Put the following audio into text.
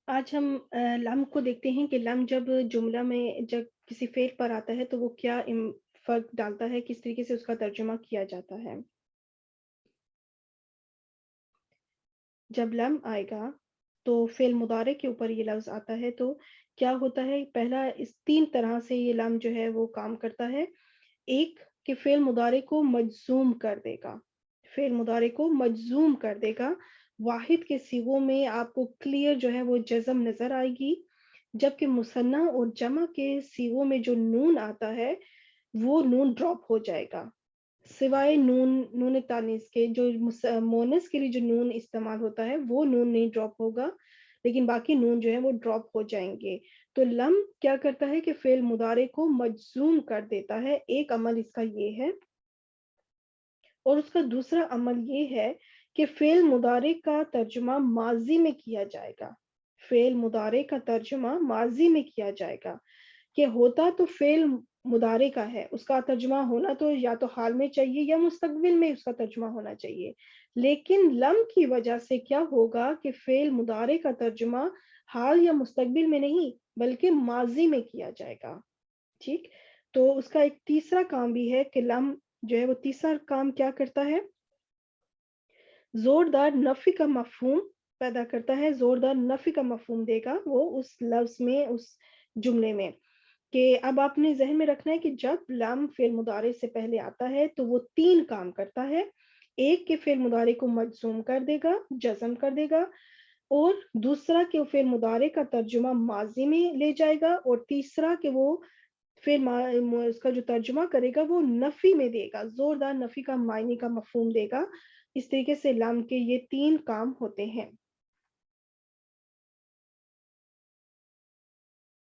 آج ہم لم کو دیکھتے ہیں کہ لم جب جملہ میں جب کسی فعل پر آتا ہے تو وہ کیا فرق ڈالتا ہے، کس طریقے سے اس کا ترجمہ کیا جاتا ہے۔ جب لم آئے گا تو فعل مضارع کے اوپر یہ لفظ آتا ہے تو کیا ہوتا ہے، پہلا اس 3 طرح سے یہ لم جو ہے وہ کام کرتا ہے۔ ایک کہ فعل مضارع کو مجزوم کر دے گا، فعل مضارع کو مجزوم کر دے گا، واحد کے صیغوں میں آپ کو کلیئر جو ہے وہ جزم نظر آئے گی، جبکہ مثنیٰ اور جمع کے صیغوں میں جو نون آتا ہے وہ نون ڈراپ ہو جائے گا، سوائے نون تانیث کے جو مونس کے لیے جو نون استعمال ہوتا ہے وہ نون نہیں ڈراپ ہوگا، لیکن باقی نون جو ہے وہ ڈراپ ہو جائیں گے۔ تو لم کیا کرتا ہے کہ فعل مضارع کو مجزوم کر دیتا ہے، ایک عمل اس کا یہ ہے، اور اس کا دوسرا عمل یہ ہے کہ فعل مضارع کا ترجمہ ماضی میں کیا جائے گا، فعل مضارع کا ترجمہ ماضی میں کیا جائے گا، کہ ہوتا تو فعل مضارع کا ہے، اس کا ترجمہ ہونا تو یا تو حال میں چاہیے یا مستقبل میں اس کا ترجمہ ہونا چاہیے، لیکن لم کی وجہ سے کیا ہوگا کہ فعل مضارع کا ترجمہ حال یا مستقبل میں نہیں بلکہ ماضی میں کیا جائے گا۔ ٹھیک، تو اس کا ایک تیسرا کام بھی ہے کہ لم جو ہے وہ تیسرا کام کیا کرتا ہے، زوردار نفی کا مفہوم پیدا کرتا ہے، زوردار نفی کا مفہوم دے گا وہ اس لفظ میں، اس جملے میں، کہ اب آپ نے ذہن میں رکھنا ہے کہ جب لم فعل مضارع سے پہلے آتا ہے تو وہ 3 کام کرتا ہے۔ ایک کہ فعل مضارع کو مجزوم کر دے گا، جزم کر دے گا، اور دوسرا کہ وہ فعل مضارع کا ترجمہ ماضی میں لے جائے گا، اور تیسرا کہ وہ اس کا جو ترجمہ کرے گا وہ نفی میں دے گا، زوردار نفی کا معنی کا مفہوم دے گا۔ اس طریقے سے لام کے یہ 3 کام ہوتے ہیں۔